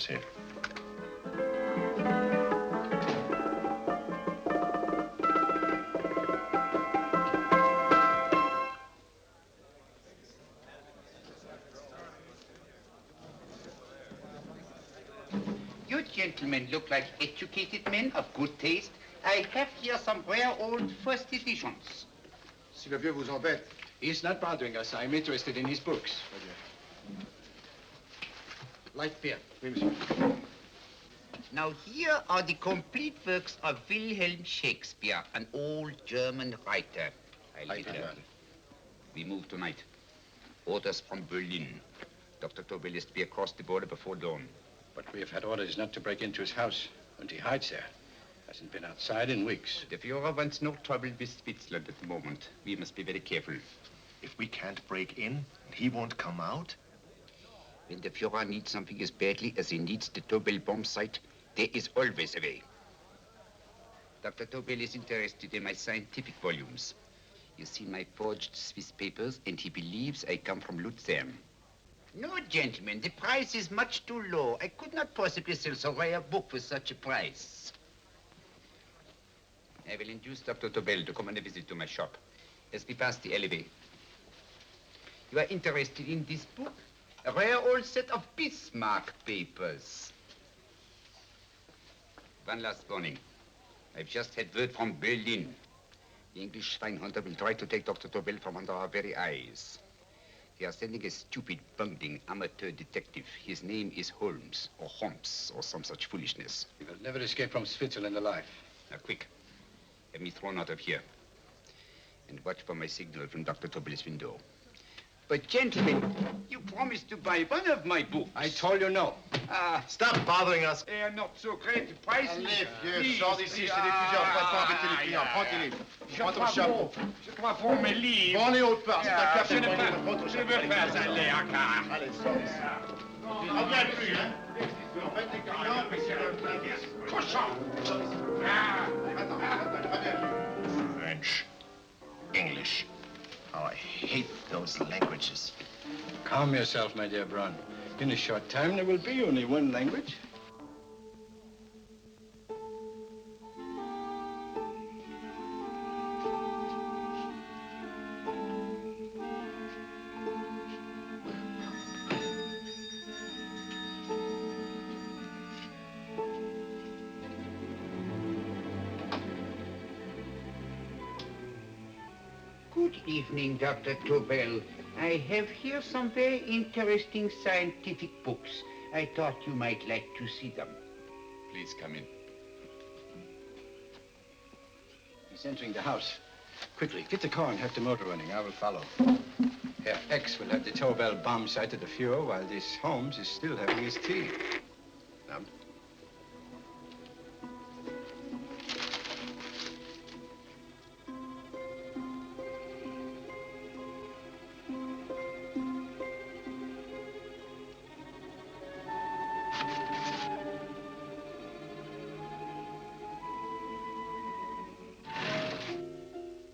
us here. You gentlemen look like educated men of good taste. I have here some rare old first editions. Si le vieux vous embête. He's not bothering us. I'm interested in his books. Light beer. Oui, monsieur. Now here are the complete works of Wilhelm Shakespeare, an old German writer. We move tonight. Orders from Berlin. Dr. Tobel is to be across the border before dawn. But we have had orders not to break into his house, and he hides there. Hasn't been outside in weeks. The Führer wants no trouble with Switzerland at the moment. We must be very careful. If we can't break in, he won't come out? When the Führer needs something as badly as he needs the Tobel bomb site, there is always a way. Dr. Tobel is interested in my scientific volumes. He's seen my forged Swiss papers, and he believes I come from Lucerne. No, gentlemen, the price is much too low. I could not possibly sell so rare a book for such a price. I will induce Dr. Tobel to come on a visit to my shop as we pass the alleyway. You are interested in this book? A rare old set of Bismarck papers. One last warning. I've just had word from Berlin. The English Schweinhunter will try to take Dr. Tobel from under our very eyes. They are sending a stupid, bungling amateur detective. His name is Holmes, or Holmes, or some such foolishness. He will never escape from Switzerland alive. Now, quick. Have me thrown out of here. And watch for my signal from Dr. Tobel's window. But, gentlemen, you promised to buy one of my books. I told you no. Stop bothering us. They are not so great. The price is... Allez, vieux, sors d'ici, c'est des plusieurs fois pas embêter les clients. Prends tes livres. Prends ton chapeau. Je crois pour mes livres. Prends les hautes parts, c'est un café. Je veux pas aller à car. Allez, sors d'ici. Tu ne reviens plus, hein? Embête les clients, mais c'est le service. Cochon! Attends, French, English. Oh, I hate those languages. Calm yourself, my dear Braun. In a short time, there will be only one language. Good evening, Dr. Tobel. I have here some very interesting scientific books. I thought you might like to see them. Please come in. He's entering the house. Quickly, get the car and have the motor running. I will follow. Herr X will have the Tobel bomb site at the Führer while this Holmes is still having his tea. Now,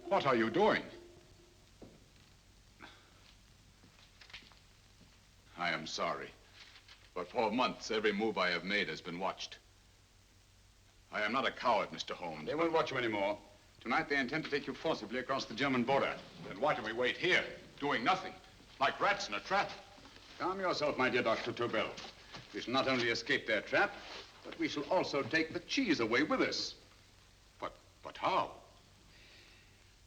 what are you doing? I am sorry, but for months, every move I have made has been watched. I am not a coward, Mr. Holmes. They won't watch you anymore. Tonight, they intend to take you forcibly across the German border. Then why do we wait here, doing nothing, like rats in a trap? Calm yourself, my dear Dr. Tobel. We shall not only escape their trap, but we shall also take the cheese away with us. But how?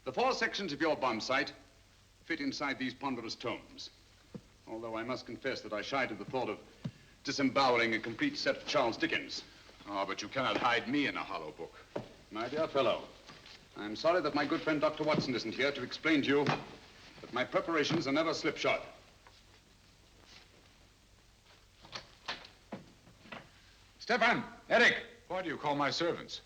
The 4 sections of your bomb sight fit inside these ponderous tomes. Although I must confess that I shied at the thought of disemboweling a complete set of Charles Dickens. Oh, but you cannot hide me in a hollow book. My dear fellow, I'm sorry that my good friend Dr. Watson isn't here to explain to you that my preparations are never slipshod. Stefan, Eric, why do you call my servants?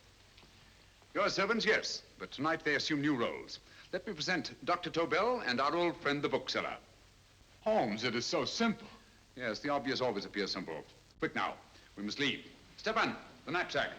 Your servants, yes, but tonight they assume new roles. Let me present Dr. Tobel and our old friend, the bookseller. Holmes, it is so simple. Yes, the obvious always appears simple. Quick now, we must leave. Stefan, the knapsack.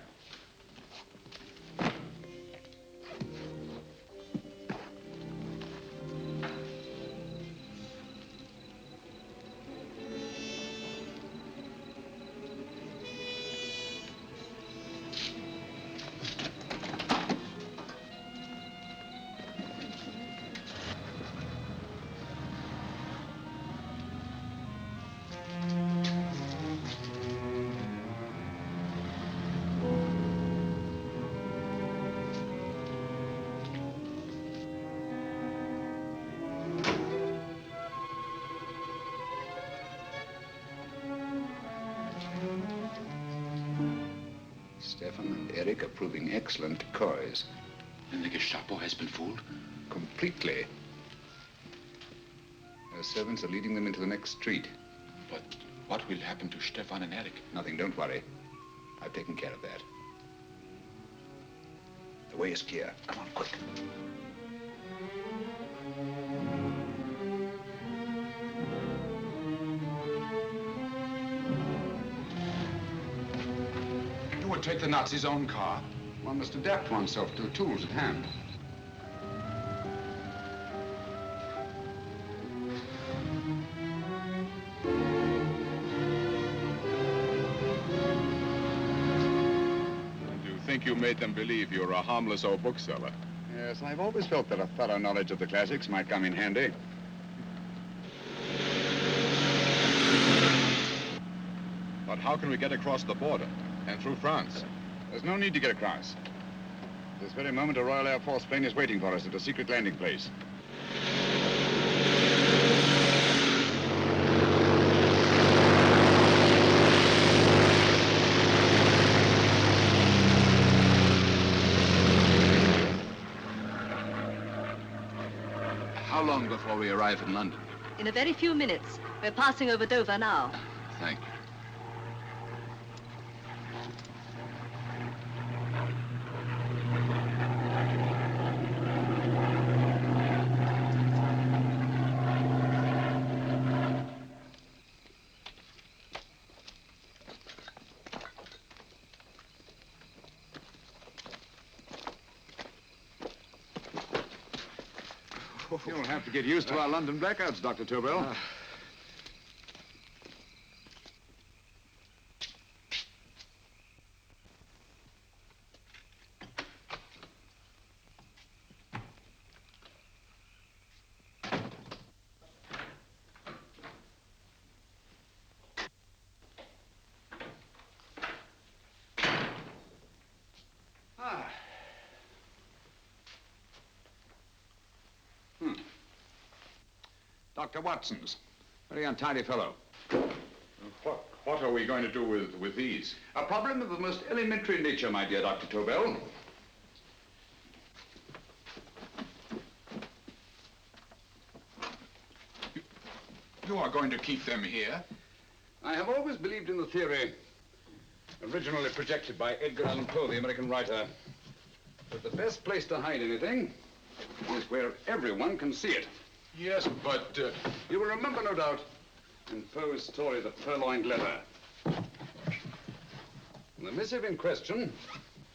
Stefan and Eric are proving excellent decoys. And the Gestapo has been fooled? Completely. Their servants are leading them into the next street. But what will happen to Stefan and Eric? Nothing, don't worry. I've taken care of that. The way is clear. Come on, quick. You would take the Nazis' own car? One must adapt oneself to the tools at hand. You think you made them believe you're a harmless old bookseller? Yes, I've always felt that a thorough knowledge of the classics might come in handy. But how can we get across the border and through France? There's no need to get across. At this very moment, a Royal Air Force plane is waiting for us at a secret landing place. How long before we arrive in London? In a very few minutes. We're passing over Dover now. Thank you. You'll have to get used to our London blackouts, Dr. Tobel. Dr. Watson's. Very untidy fellow. What are we going to do with these? A problem of the most elementary nature, my dear Dr. Tobel. You are going to keep them here? I have always believed in the theory, originally projected by Edgar Allan Poe, the American writer, that the best place to hide anything is where everyone can see it. Yes, but... You will remember, no doubt, in Poe's story, The Purloined Letter. The missive in question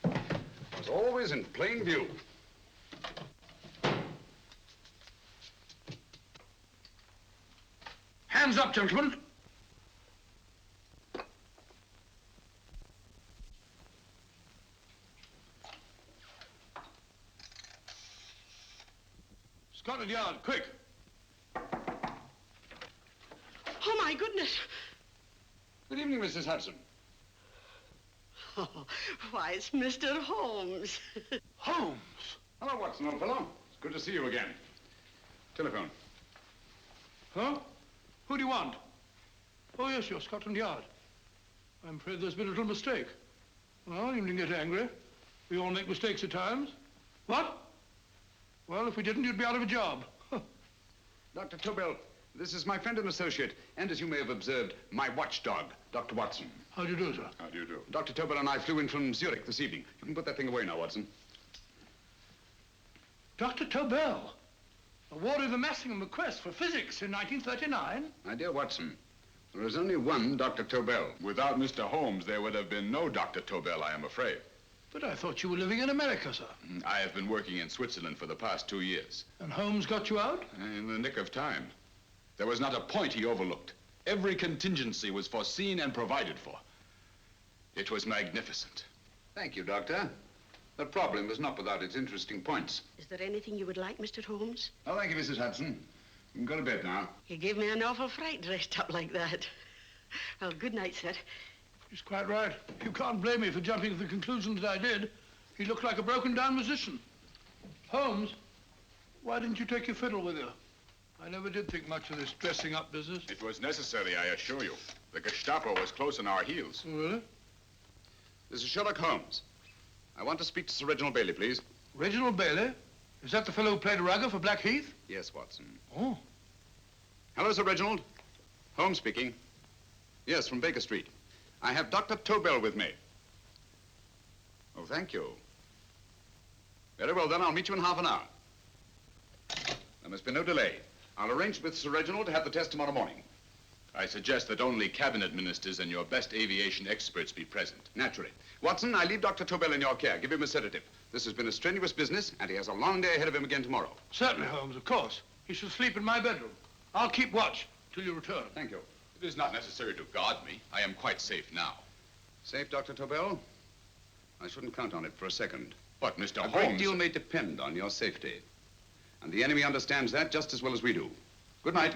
was always in plain view. Hands up, gentlemen. Scotland Yard, quick. Oh, my goodness. Good evening, Mrs. Hudson. Oh, why, it's Mr. Holmes. Holmes. Hello, Watson, old fellow. It's good to see you again. Telephone. Huh? Who do you want? Oh, yes, you're Scotland Yard. I'm afraid there's been a little mistake. Well, you needn't get angry. We all make mistakes at times. What? Well, if we didn't, you'd be out of a job. Dr. Tobel, this is my friend and associate, and as you may have observed, my watchdog, Dr. Watson. How do you do, sir? How do you do? Dr. Tobel and I flew in from Zurich this evening. You can put that thing away now, Watson. Dr. Tobel, awarded the Massingham Quest for physics in 1939. My dear Watson, there is only one Dr. Tobel. Without Mr. Holmes, there would have been no Dr. Tobel, I am afraid. But I thought you were living in America, sir. I have been working in Switzerland for the past 2 years. And Holmes got you out? In the nick of time. There was not a point he overlooked. Every contingency was foreseen and provided for. It was magnificent. Thank you, Doctor. The problem was not without its interesting points. Is there anything you would like, Mr. Holmes? Oh, thank you, Mrs. Hudson. You can go to bed now. You gave me an awful fright dressed up like that. Well, good night, sir. He's quite right. You can't blame me for jumping to the conclusion that I did. He looked like a broken-down musician. Holmes, why didn't you take your fiddle with you? I never did think much of this dressing-up business. It was necessary, I assure you. The Gestapo was close on our heels. Oh, really? This is Sherlock Holmes. I want to speak to Sir Reginald Bailey, please. Reginald Bailey? Is that the fellow who played Rugger for Blackheath? Yes, Watson. Oh. Hello, Sir Reginald. Holmes speaking. Yes, from Baker Street. I have Dr. Tobel with me. Oh, thank you. Very well, then. I'll meet you in half an hour. There must be no delay. I'll arrange with Sir Reginald to have the test tomorrow morning. I suggest that only cabinet ministers and your best aviation experts be present. Naturally. Watson, I leave Dr. Tobel in your care. Give him a sedative. This has been a strenuous business, and he has a long day ahead of him again tomorrow. Certainly, Holmes, of course. He shall sleep in my bedroom. I'll keep watch till you return. Thank you. It is not necessary to guard me. I am quite safe now. Safe, Dr. Tobel? I shouldn't count on it for a second. But, Mr. A Holmes... great deal may depend on your safety. And the enemy understands that just as well as we do. Good night.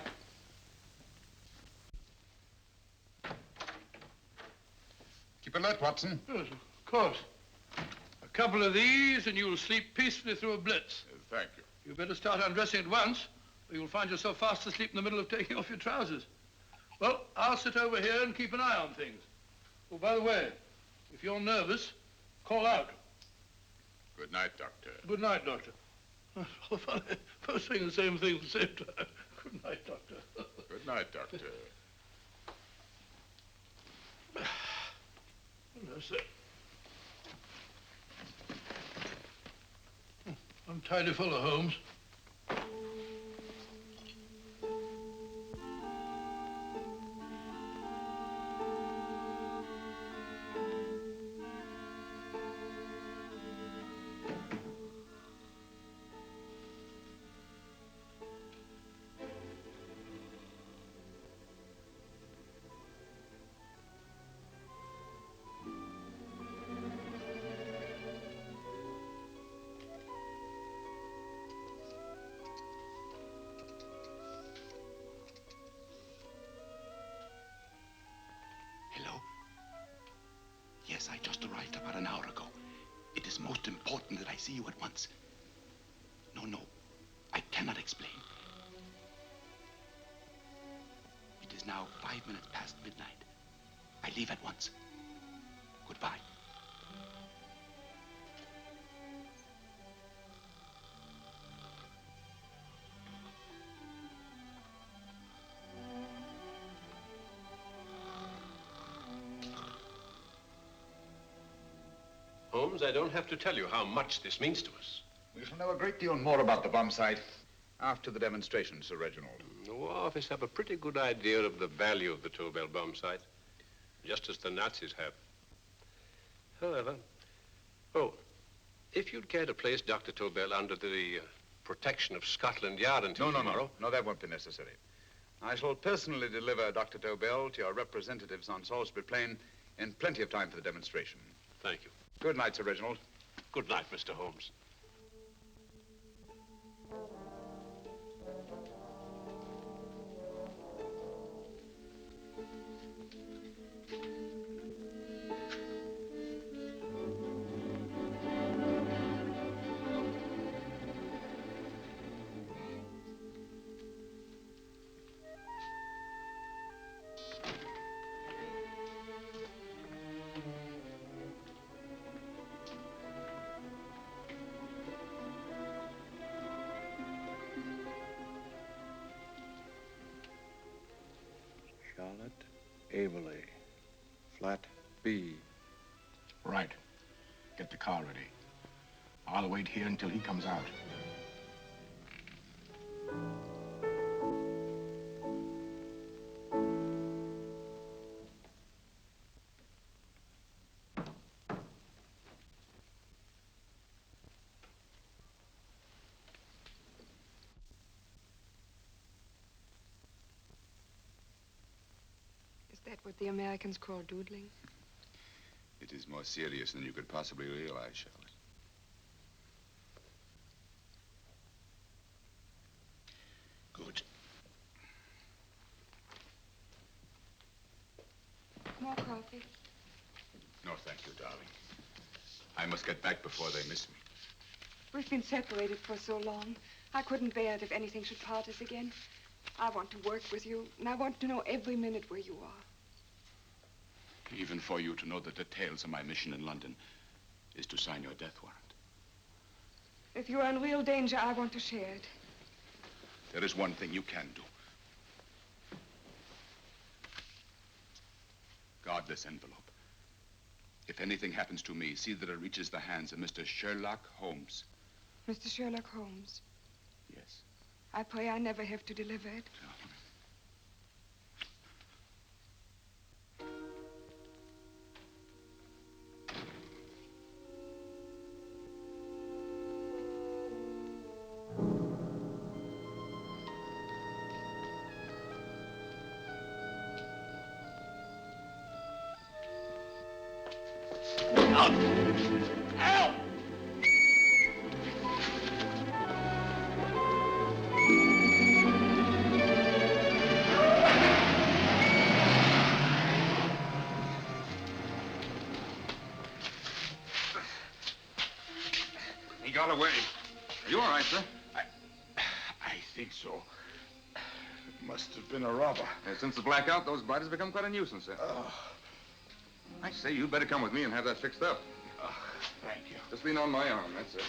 Keep alert, Watson. Yes, of course. A couple of these and you'll sleep peacefully through a blitz. Thank you. You better start undressing at once, or you'll find yourself fast asleep in the middle of taking off your trousers. Well, I'll sit over here and keep an eye on things. Oh, by the way, if you're nervous, call out. Good night, Doctor. Good night, Doctor. Oh, funny. Both saying the same thing at the same time. Good night, Doctor. Good night, Doctor. No, sir. Untidy fellow, Holmes. Hello? Yes, I just arrived about an hour ago. It is most important that I see you at once. No, I cannot explain. It is now 5 minutes past midnight. I leave at once. Goodbye. Holmes, I don't have to tell you how much this means to us. We shall know a great deal more about the bomb site after the demonstration, Sir Reginald. The War Office have a pretty good idea of the value of the Tobel bomb site, just as the Nazis have. However, if you'd care to place Dr. Tobel under the protection of Scotland Yard until tomorrow... No, that won't be necessary. I shall personally deliver Dr. Tobel to your representatives on Salisbury Plain in plenty of time for the demonstration. Thank you. Good night, Sir Reginald. Good night, Mr. Holmes. Charlotte Averley, flat B. Right. Get the car ready. I'll wait here until he comes out. Is that what the Americans call doodling? It is more serious than you could possibly realize, Charlotte. Good. More coffee? No, thank you, darling. I must get back before they miss me. We've been separated for so long. I couldn't bear it if anything should part us again. I want to work with you, and I want to know every minute where you are. Even for you to know the details of my mission in London is to sign your death warrant. If you are in real danger, I want to share it. There is one thing you can do. Guard this envelope. If anything happens to me, see that it reaches the hands of Mr. Sherlock Holmes. Mr. Sherlock Holmes, Yes. I pray I never have to deliver it. Help! He got away. Are you all right, sir? I think so. Must have been a robber. Since the blackout, those blighters become quite a nuisance, sir. I say, you better come with me and have that fixed up. Thank you. Just lean on my arm, that's it.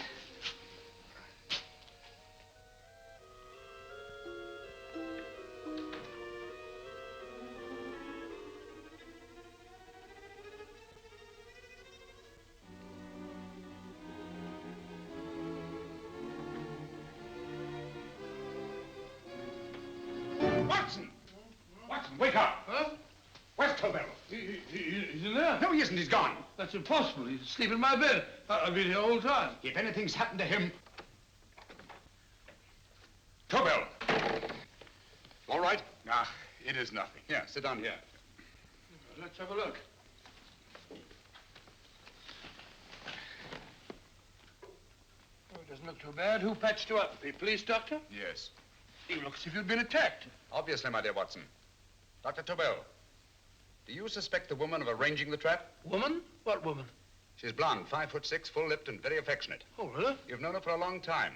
Watson! Watson, wake up! Huh? Where's Tobel? He's in there. No, he isn't. He's gone. That's impossible. He's asleep in my bed. I've been here all the time. If anything's happened to him... Tobel! All right? Ah, it is nothing. Yeah, sit down here. Let's have a look. Oh, it doesn't look too bad. Who patched you up? The police doctor? Yes. You look as if you'd been attacked. Obviously, my dear Watson. Dr. Tobel, do you suspect the woman of arranging the trap? Woman? What woman? She's blonde, 5'6", full-lipped, and very affectionate. Oh, really? You've known her for a long time.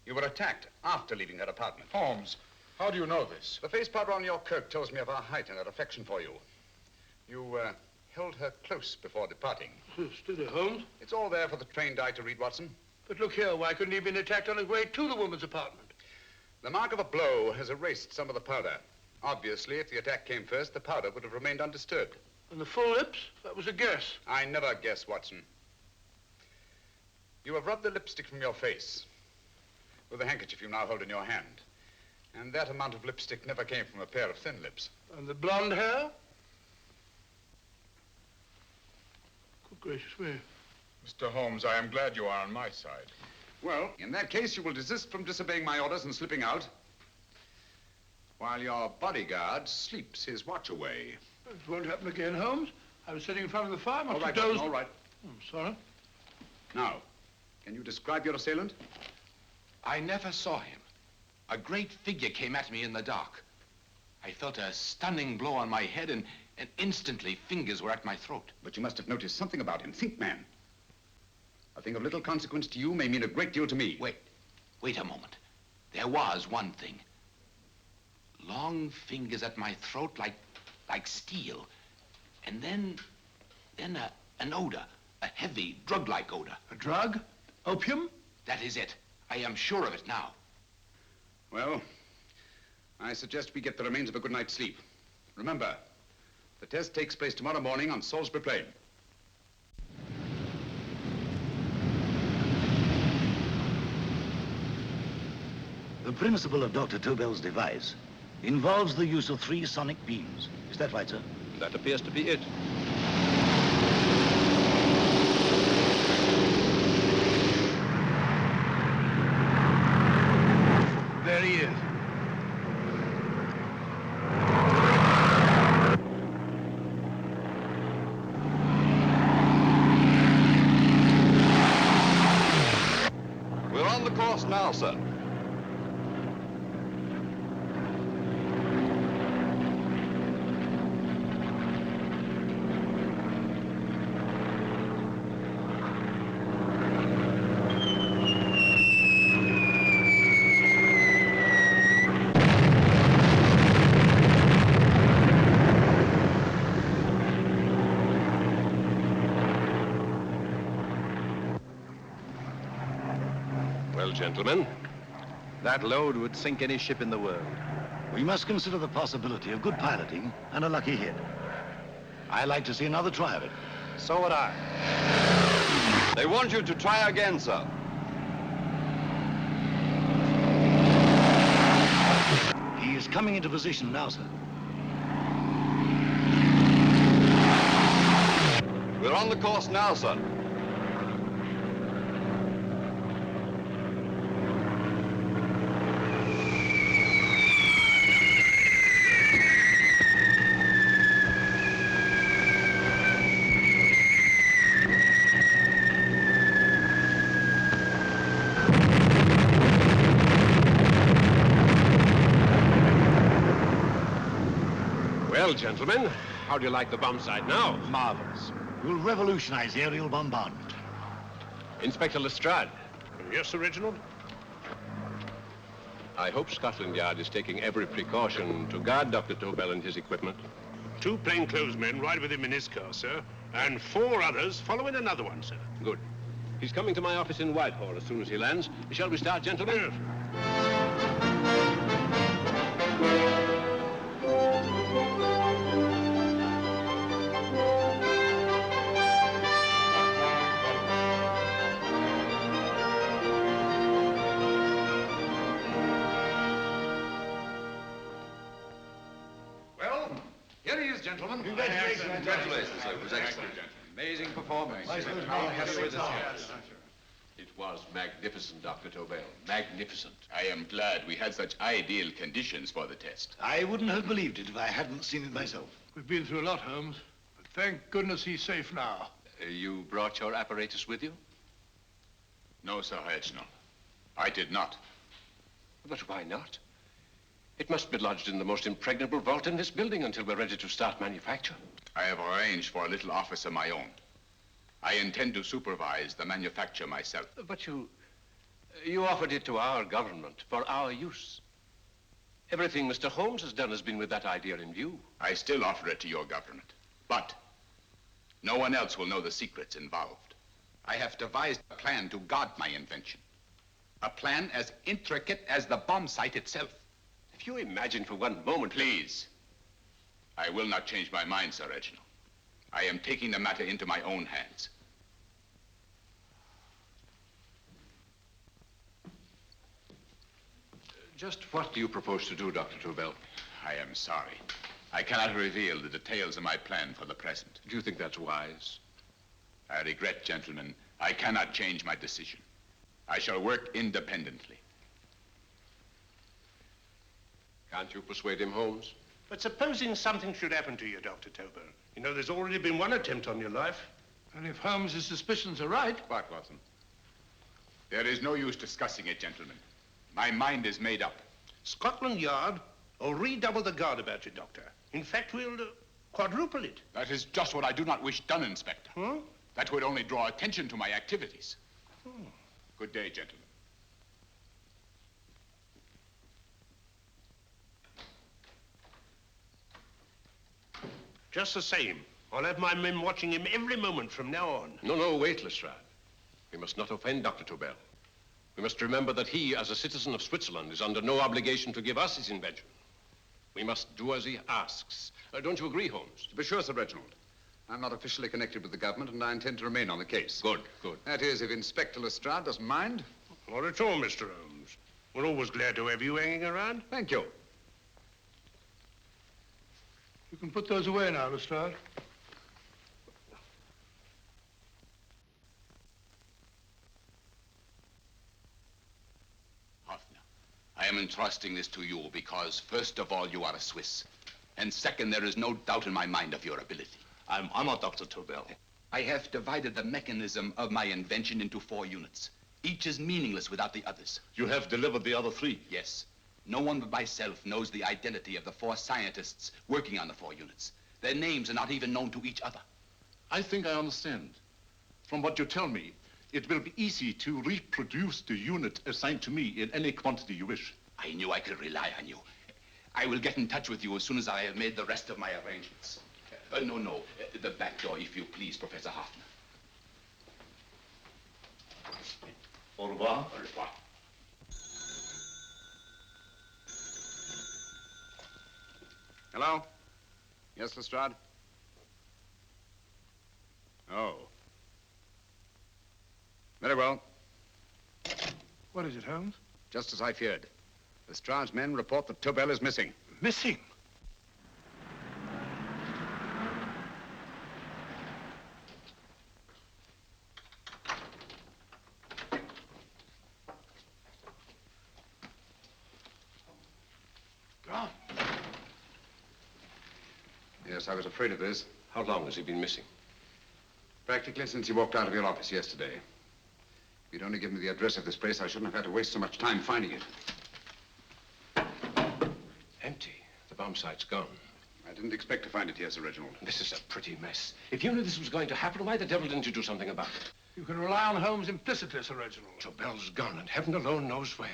You were attacked after leaving her apartment. Holmes, how do you know this? The face powder on your coat tells me of her height and her affection for you. You held her close before departing. Steady, Holmes. It's all there for the trained eye to read, Watson. But look here, why couldn't he have been attacked on his way to the woman's apartment? The mark of a blow has erased some of the powder. Obviously, if the attack came first, the powder would have remained undisturbed. And the full lips? That was a guess. I never guess, Watson. You have rubbed the lipstick from your face with the handkerchief you now hold in your hand. And that amount of lipstick never came from a pair of thin lips. And the blonde hair? Good gracious me. Mr. Holmes, I am glad you are on my side. Well, in that case, you will desist from disobeying my orders and slipping out while your bodyguard sleeps his watch away. It won't happen again, Holmes. I was sitting in front of the fire. All right, dozed. all right. I'm sorry. Now, can you describe your assailant? I never saw him. A great figure came at me in the dark. I felt a stunning blow on my head, and instantly fingers were at my throat. But you must have noticed something about him. Think, man. A thing of little consequence to you may mean a great deal to me. Wait a moment. There was one thing. Long fingers at my throat like steel. And then an odor, a heavy, drug-like odor. A drug? Opium? That is it. I am sure of it now. Well, I suggest we get the remains of a good night's sleep. Remember, the test takes place tomorrow morning on Salisbury Plain. The principle of Dr. Tobel's device involves the use of 3 sonic beams. Is that right, sir? That appears to be it. There he is. We're on the course now, sir. gentlemen. That load would sink any ship in the world. We must consider the possibility of good piloting and a lucky hit. I like to see another try of it. So would I. They want you to try again, sir. He is coming into position now, sir. We're on the course now, sir. Well, gentlemen, how do you like the bomb sight now? Marvelous. We'll revolutionize aerial bombardment. Inspector Lestrade, Yes, Sir Reginald? I hope Scotland Yard is taking every precaution to guard Dr. Tobel and his equipment. 2 plainclothesmen ride with him in his car, sir, and 4 others follow in another one, sir. Good. He's coming to my office in Whitehall as soon as he lands. Shall we start, gentlemen? Yes. Well, here he is, gentlemen. Congratulations, sir. It was excellent. Amazing performance. It was magnificent, Dr. Tobel. Magnificent. I am glad we had such ideal conditions for the test. I wouldn't have believed it if I hadn't seen it myself. We've been through a lot, Holmes, but thank goodness he's safe now. You brought your apparatus with you? No, Sir Reginald. I did not. But why not? It must be lodged in the most impregnable vault in this building until we're ready to start manufacture. I have arranged for a little office of my own. I intend to supervise the manufacture myself. But you offered it to our government for our use. Everything Mr. Holmes has done has been with that idea in view. I still offer it to your government, but no one else will know the secrets involved. I have devised a plan to guard my invention. A plan as intricate as the bomb sight itself. If you imagine for one moment... Please. I will not change my mind, Sir Reginald. I am taking the matter into my own hands. Just what do you propose to do, Dr. Tobel? I am sorry. I cannot reveal the details of my plan for the present. Do you think that's wise? I regret, gentlemen, I cannot change my decision. I shall work independently. Can't you persuade him, Holmes? But supposing something should happen to you, Dr. Tobel. You know, there's already been one attempt on your life. And if Holmes's suspicions are right... What, Watson? There is no use discussing it, gentlemen. My mind is made up. Scotland Yard will redouble the guard about you, Doctor. In fact, we'll quadruple it. That is just what I do not wish done, Inspector. Huh? That would only draw attention to my activities. Good day, gentlemen. Just the same, I'll have my men watching him every moment from now on. No, wait, Lestrade. We must not offend Dr. Tobel. We must remember that he, as a citizen of Switzerland, is under no obligation to give us his invention. We must do as he asks. Don't you agree, Holmes? To be sure, Sir Reginald. I'm not officially connected with the government, and I intend to remain on the case. Good. That is, if Inspector Lestrade doesn't mind. Not at all, Mr. Holmes. We're always glad to have you hanging around. Thank you. You can put those away now, Lestrade. Hoffner, I am entrusting this to you because, first of all, you are a Swiss. And second, there is no doubt in my mind of your ability. I'm honored, Dr. Tobel. I have divided the mechanism of my invention into 4 units. Each is meaningless without the others. You have delivered the other 3? Yes. No one but myself knows the identity of the 4 scientists working on the 4 units. Their names are not even known to each other. I think I understand. From what you tell me, it will be easy to reproduce the unit assigned to me in any quantity you wish. I knew I could rely on you. I will get in touch with you as soon as I have made the rest of my arrangements. No, the back door, if you please, Professor Hoffner. Au revoir. Au revoir. Hello? Yes, Lestrade? Oh. Very well. What is it, Holmes? Just as I feared. Lestrade's men report that Tobel is missing. Missing? Gone. Yes, I was afraid of this. How long has he been missing? Practically since he walked out of your office yesterday. If you'd only given me the address of this place, I shouldn't have had to waste so much time finding it. Empty. The bomb site's gone. I didn't expect to find it here, Sir Reginald. This is a pretty mess. If you knew this was going to happen, why the devil didn't you do something about it? You can rely on Holmes implicitly, Sir Reginald. Tobel's gone, and heaven alone knows where.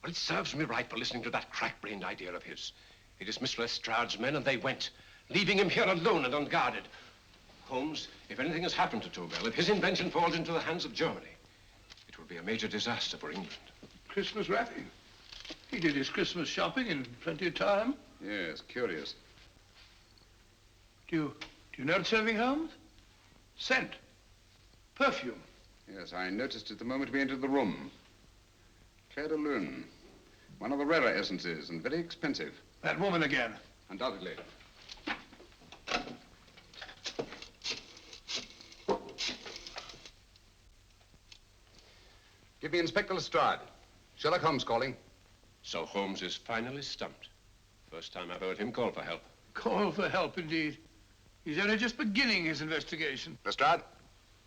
Well, it serves me right for listening to that crack-brained idea of his. He dismissed Lestrade's men, and they went, leaving him here alone and unguarded. Holmes, if anything has happened to Tobel, if his invention falls into the hands of Germany, it will be a major disaster for England. Christmas wrapping. He did his Christmas shopping in plenty of time. Yes, curious. Do you notice anything, Holmes? Scent. Perfume. Yes, I noticed it the moment we entered the room. Claire de Lune. One of the rarer essences, and very expensive. That woman again. Undoubtedly. Give me Inspector Lestrade. Sherlock Holmes calling. So Holmes is finally stumped. First time I've heard him call for help. Call for help, indeed. He's only just beginning his investigation. Lestrade,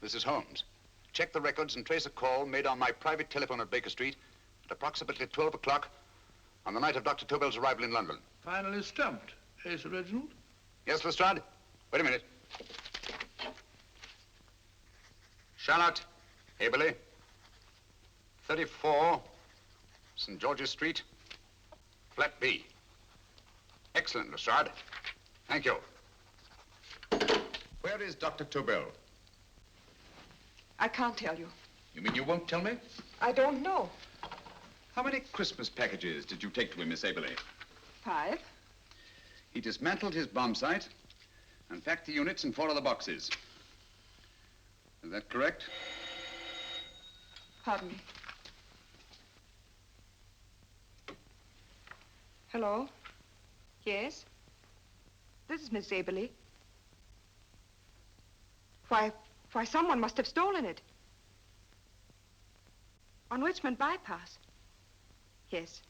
this is Holmes. Check the records and trace a call made on my private telephone at Baker Street at approximately 12 o'clock on the night of Dr. Tobel's arrival in London. Finally stumped, eh, Sir Reginald? Yes, Lestrade? Wait a minute. Charlotte, Haberley, 34, St. George's Street, flat B. Excellent, Lestrade. Thank you. Where is Dr. Tobel? I can't tell you. You mean you won't tell me? I don't know. How many Christmas packages did you take to him, Miss Haberley? 5. He dismantled his bomb site and packed the units in 4 other boxes. Is that correct? Pardon me. Hello? Yes? This is Miss Aberley. Why, someone must have stolen it. On Richmond Bypass. Yes.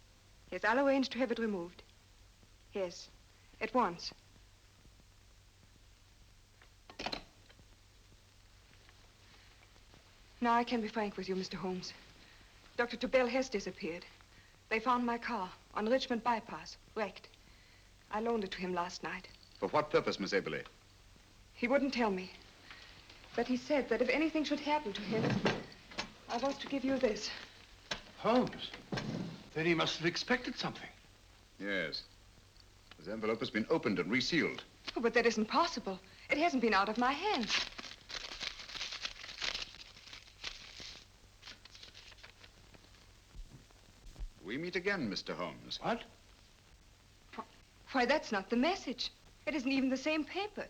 Yes, I'll arrange to have it removed. Yes, at once. Now I can be frank with you, Mr. Holmes. Dr. Tobel has disappeared. They found my car on Richmond Bypass, wrecked. I loaned it to him last night. For what purpose, Miss Aberley? He wouldn't tell me. But he said that if anything should happen to him, I was to give you this. Holmes? Then he must have expected something. Yes. This envelope has been opened and resealed. Oh, but that isn't possible. It hasn't been out of my hands. We meet again, Mr. Holmes. What? Why, that's not the message. It isn't even the same paper.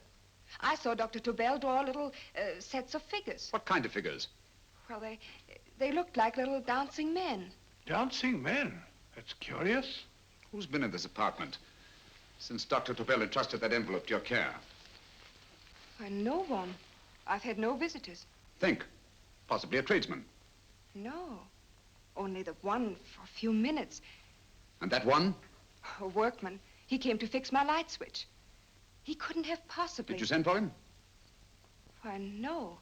I saw Dr. Tobel draw little sets of figures. What kind of figures? Well, they looked like little dancing men. Dancing men? That's curious. Who's been in this apartment since Dr. Tobel entrusted that envelope to your care? Why, no one. I've had no visitors. Think. Possibly a tradesman. No. Only the one for a few minutes. And that one? A workman. He came to fix my light switch. He couldn't have possibly... Did you send for him? Why, no.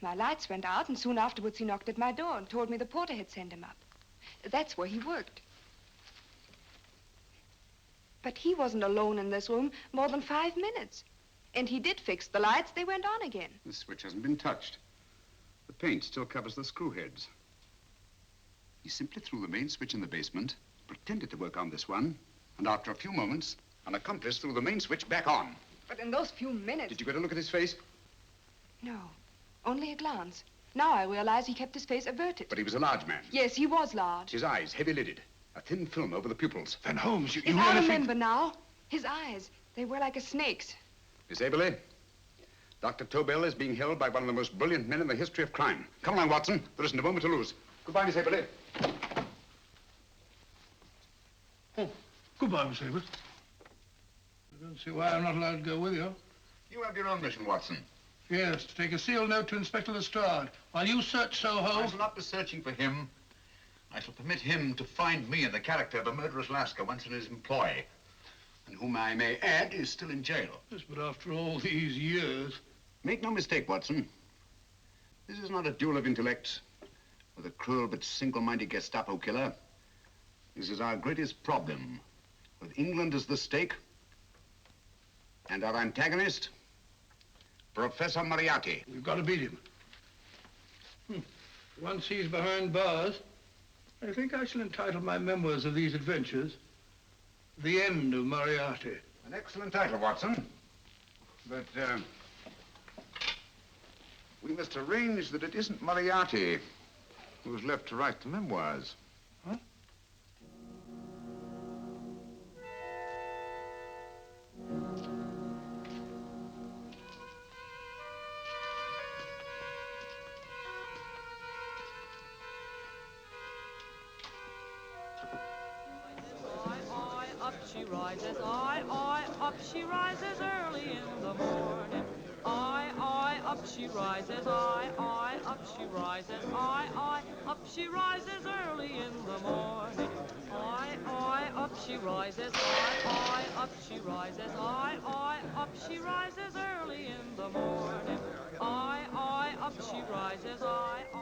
My lights went out, and soon afterwards he knocked at my door and told me the porter had sent him up. That's where he worked. But he wasn't alone in this room more than 5 minutes. And he did fix the lights. They went on again. The switch hasn't been touched. The paint still covers the screw heads. He simply threw the main switch in the basement, pretended to work on this one, and after a few moments, an accomplice threw the main switch back on. But in those few minutes... Did you get a look at his face? No, only a glance. Now I realize he kept his face averted. But he was a large man. Yes, he was large. His eyes heavy-lidded, a thin film over the pupils. Then Holmes, you I remember now. His eyes. They were like a snake's. Miss Aberley, Dr. Tobel is being held by one of the most brilliant men in the history of crime. Come along, Watson. There isn't a moment to lose. Goodbye, Miss Aberley. Oh, goodbye, Miss Abbott. I don't see why I'm not allowed to go with you. You have your own mission, Watson. Yes, to take a sealed note to Inspector Lestrade while you search Soho. I shall not be searching for him. I shall permit him to find me in the character of a murderous Lascar once in his employ, and whom I may add is still in jail. Yes, but after all these years... Make no mistake, Watson. This is not a duel of intellects with a cruel but single-minded Gestapo killer. This is our greatest problem, with England as the stake, and our antagonist, Professor Moriarty. We've got to beat him. Once he's behind bars, I think I shall entitle my memoirs of these adventures, The End of Moriarty. An excellent title, Watson. But, we must arrange that it isn't Moriarty who's left to write the memoirs. Huh? Up she rises, up she rises early in the morning. Up she rises, up she rises, up she rises early in the morning. Up she rises, up she rises, up she rises early in the morning. Up she rises, up she rises.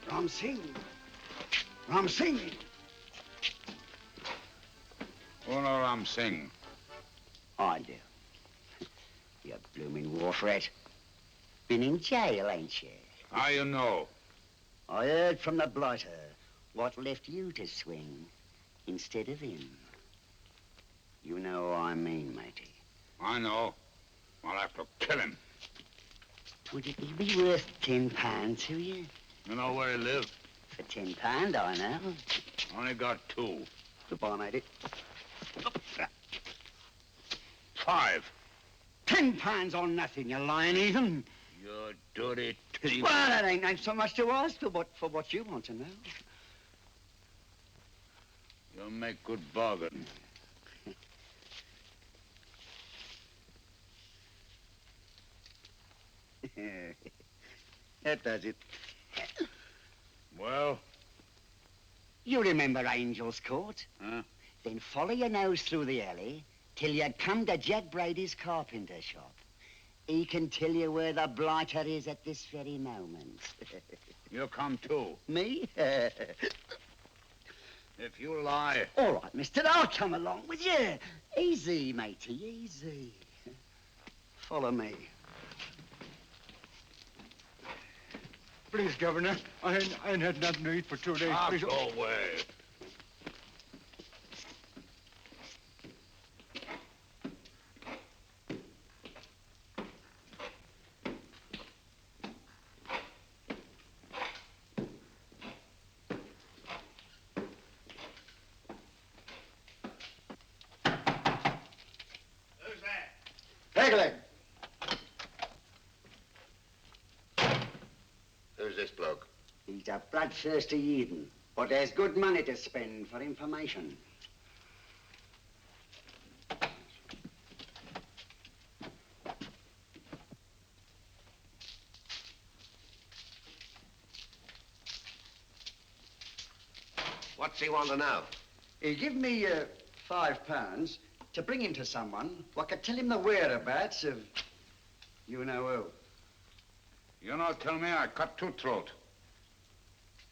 Ram Singh. Ram Singh. Oh, no, Ram Singh. I do. You blooming wharf rat. Been in jail, ain't you? How you know? I heard from the blighter what left you to swing instead of him. You know what I mean, matey. I know. I'll have to kill him. Would it be worth £10 to you? You know where he lives? For £10, I know. Only got 2. Goodbye, matey. 5. £10 on nothing, you lying heathen. You dirty thief. Well, that ain't so much to ask for what you want to know. You make good bargain. That does it. Well? You remember Angel's Court? Huh? Then follow your nose through the alley till you come to Jack Brady's carpenter shop. He can tell you where the blighter is at this very moment. You come too. Me? If you lie... All right, mister, I'll come along with you. Easy, matey, easy. Follow me. Please, Governor, I ain't had nothing to eat for 2 days. Please. Go away. Pegleg. Who's this bloke? He's a bloodthirsty heathen, but there's good money to spend for information. What's he want to know? He give me £5 to bring him to someone what could tell him the whereabouts of you know who. You not tell me I cut two throat.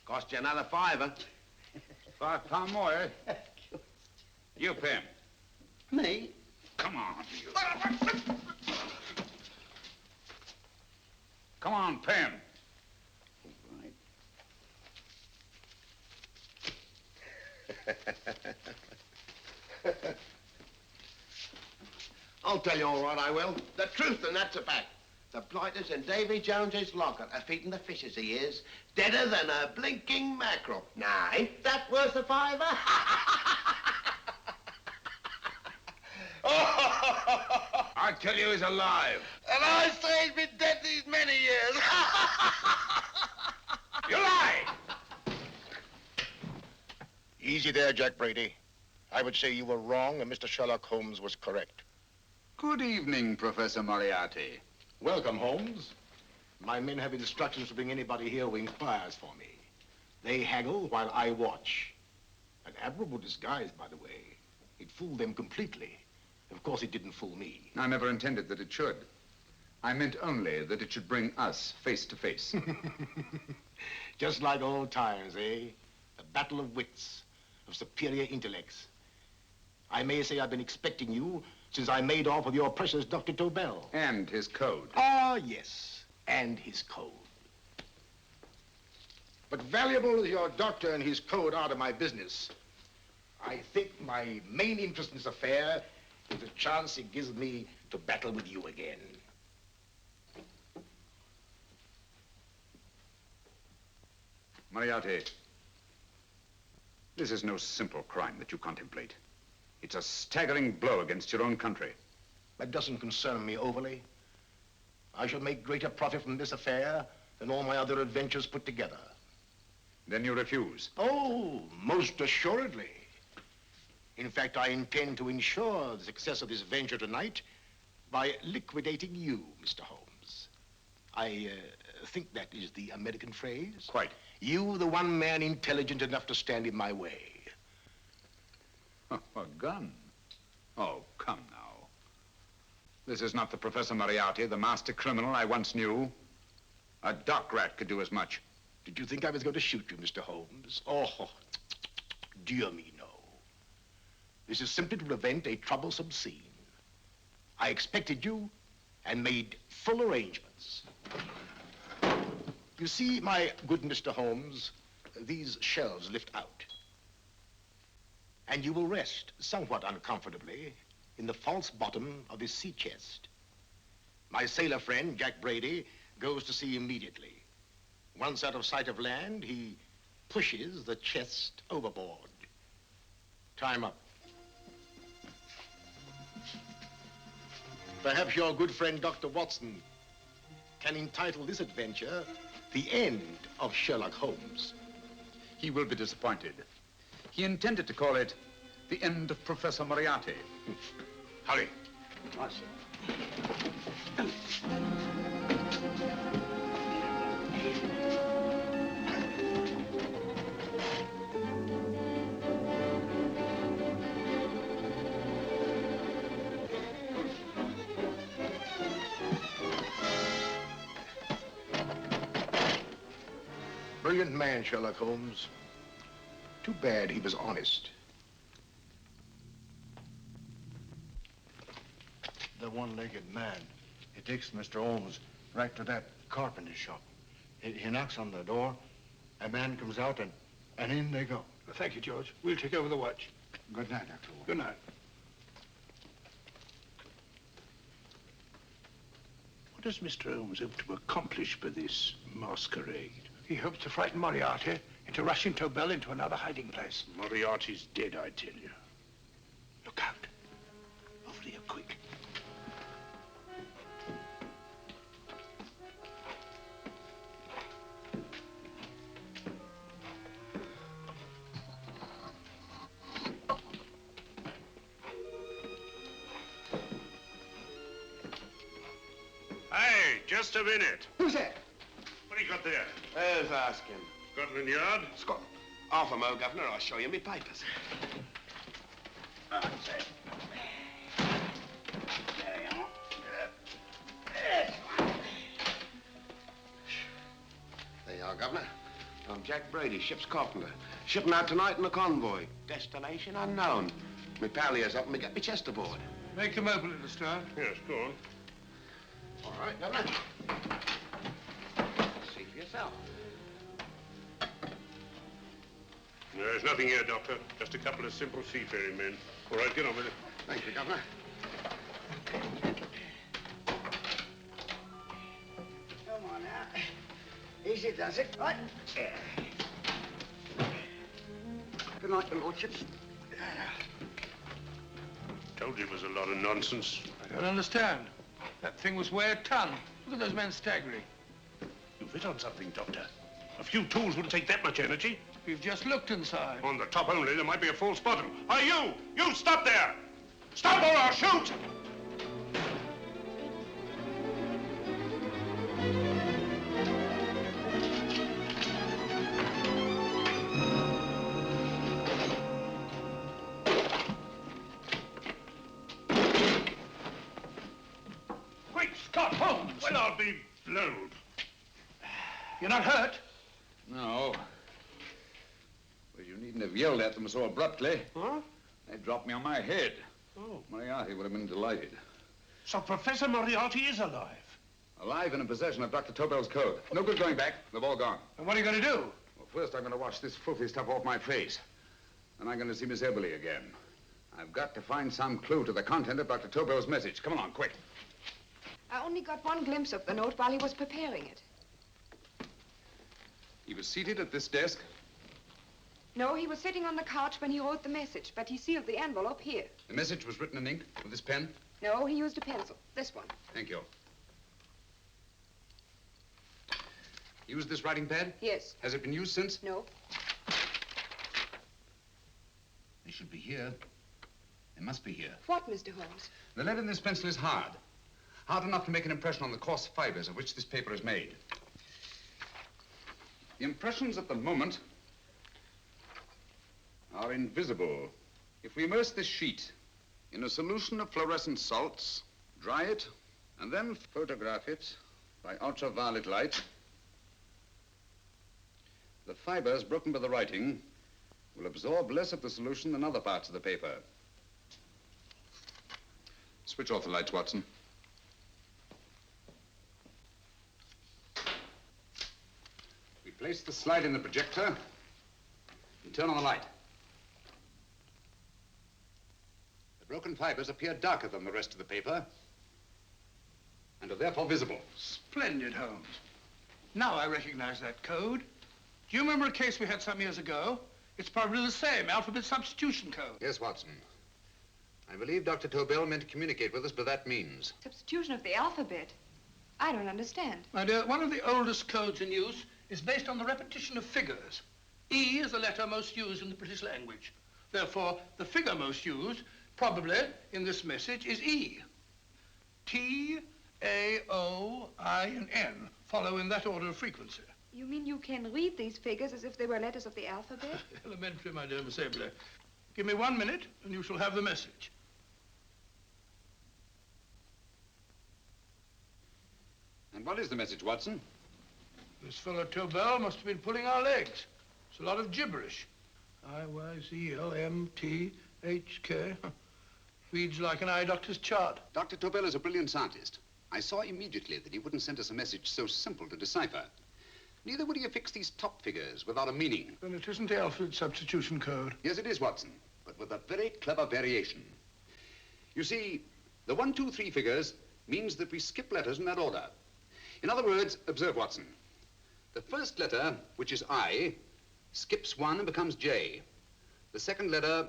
Cost you another £5. £5 more, eh? You pay him. Me? Come on, you. Come on, pay him. I'll tell you all right, I will. The truth, and that's a fact. The blighters in Davy Jones's locker are feeding the fishes, he is. Deader than a blinking mackerel. Now, ain't that worth a £5? I tell you he's alive. And I say he's been dead these many years. You lie! Easy there, Jack Brady. I would say you were wrong and Mr. Sherlock Holmes was correct. Good evening, Professor Moriarty. Welcome, Holmes. My men have instructions to bring anybody here who inquires for me. They haggle while I watch. An admirable disguise, by the way. It fooled them completely. Of course, it didn't fool me. I never intended that it should. I meant only that it should bring us face to face. Just like old times, eh? A battle of wits, of superior intellects. I may say I've been expecting you since I made off with your precious Dr. Tobel. And his code. Ah, yes, and his code. But valuable as your doctor and his code are to my business, I think my main interest in this affair is the chance it gives me to battle with you again. Moriarty, this is no simple crime that you contemplate. It's a staggering blow against your own country. That doesn't concern me overly. I shall make greater profit from this affair than all my other adventures put together. Then you refuse? Oh, most assuredly. In fact, I intend to ensure the success of this venture tonight by liquidating you, Mr. Holmes. I think that is the American phrase. Quite. You, the one man intelligent enough to stand in my way. A gun? Oh, come now. This is not the Professor Moriarty, the master criminal I once knew. A dock rat could do as much. Did you think I was going to shoot you, Mr. Holmes? Oh, dear me, no. This is simply to prevent a troublesome scene. I expected you and made full arrangements. You see, my good Mr. Holmes, these shelves lift out. And you will rest somewhat uncomfortably in the false bottom of this sea chest. My sailor friend, Jack Brady, goes to sea immediately. Once out of sight of land, he pushes the chest overboard. Time up. Perhaps your good friend, Dr. Watson, can entitle this adventure The End of Sherlock Holmes. He will be disappointed. He intended to call it The End of Professor Moriarty. Hurry. I see. Brilliant man, Sherlock Holmes. Too bad he was honest. The one-legged man. He takes Mr. Holmes right to that carpenter shop. He knocks on the door. A man comes out and in they go. Thank you, George. We'll take over the watch. Good night, Dr. Holmes. Good night. What does Mr. Holmes hope to accomplish by this masquerade? He hopes to frighten Moriarty into rushing Tobel into another hiding place. Moriarty's dead, I tell you. Look out. Over here, quick. Hey, just a minute. Who's that? What do you got there? Who's asking? Scotland Yard? Half a mo, Governor. I'll show you me papers. That's it. There you are. There you are, Governor. I'm Jack Brady, ship's carpenter. Shipping out tonight in a convoy. Destination unknown. My pal here's helping me get my chest aboard. Make them open it, Lestrade. Yes, go on. All right, Governor. See for yourself. There's nothing here, Doctor. Just a couple of simple seafaring men. All right, get on with it. Thank you, Governor. Come on now. Easy does it, right? Good night, your lordships. Told you it was a lot of nonsense. I don't understand. That thing was weigh a ton. Look at those men staggering. You've hit on something, Doctor. A few tools wouldn't take that much energy. We've just looked inside. On the top only, there might be a false bottom. Hey, you! You stop there! Stop or I'll shoot! Great Scott, Holmes! Well, I'll be blowed. You're not hurt? No. Well, you needn't have yelled at them so abruptly. Huh? They dropped me on my head. Oh. Moriarty would have been delighted. So Professor Moriarty is alive? Alive and in possession of Dr. Tobel's code. No good going back. They've all gone. And what are you going to do? Well, first I'm going to wash this filthy stuff off my face. Then I'm going to see Miss Eberly again. I've got to find some clue to the content of Dr. Tobel's message. Come along, quick. I only got one glimpse of the note while he was preparing it. He was seated at this desk. No, he was sitting on the couch when he wrote the message, but he sealed the envelope here. The message was written in ink with this pen. No, he used a pencil. This one. Thank you. Used this writing pad? Yes. Has it been used since? No. They should be here. They must be here. What, Mr. Holmes? The lead in this pencil is hard. Hard enough to make an impression on the coarse fibers of which this paper is made. The impressions at the moment are invisible. If we immerse this sheet in a solution of fluorescent salts, dry it, and then photograph it by ultraviolet light, the fibers broken by the writing will absorb less of the solution than other parts of the paper. Switch off the lights, Watson. We place the slide in the projector and turn on the light. The broken fibers appear darker than the rest of the paper and are therefore visible. Splendid, Holmes. Now I recognize that code. Do you remember a case we had some years ago? It's probably the same, alphabet substitution code. Yes, Watson. I believe Dr. Tobel meant to communicate with us by that means. Substitution of the alphabet? I don't understand. My dear, one of the oldest codes in use is based on the repetition of figures. E is the letter most used in the British language. Therefore, the figure most used, probably in this message, is E. T, A, O, I, and N follow in that order of frequency. You mean you can read these figures as if they were letters of the alphabet? Elementary, my dear Miss Eberly. Give me 1 minute, and you shall have the message. And what is the message, Watson? This fellow Tobel must have been pulling our legs. It's a lot of gibberish. I-Y-Z-L-M-T-H-K. Reads like an eye doctor's chart. Dr. Tobel is a brilliant scientist. I saw immediately that he wouldn't send us a message so simple to decipher. Neither would he affix these top figures without a meaning. Then it isn't the alphabet substitution code. Yes, it is, Watson, but with a very clever variation. You see, the 1, 2, 3 figures means that we skip letters in that order. In other words, observe, Watson. The first letter, which is I, skips 1 and becomes J. The second letter,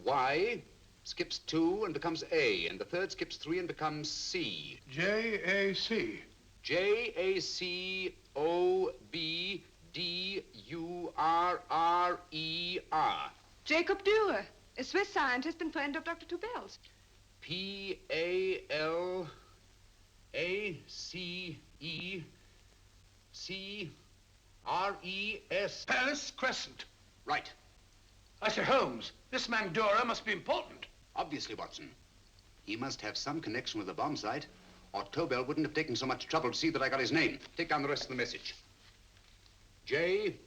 Y, skips 2 and becomes A. And the third skips 3 and becomes C. J-A-C. J-A-C-O-B-D-U-R-R-E-R. Jacob Dürer, a Swiss scientist and friend of Dr. Tobel's. P-A-L-A-C-E-C-R-E-S. Palace Crescent. Right. I say, Holmes, this man Dora must be important. Obviously, Watson. He must have some connection with the bomb site, or Tobel wouldn't have taken so much trouble to see that I got his name. Take down the rest of the message. J-O-S-E-P-H,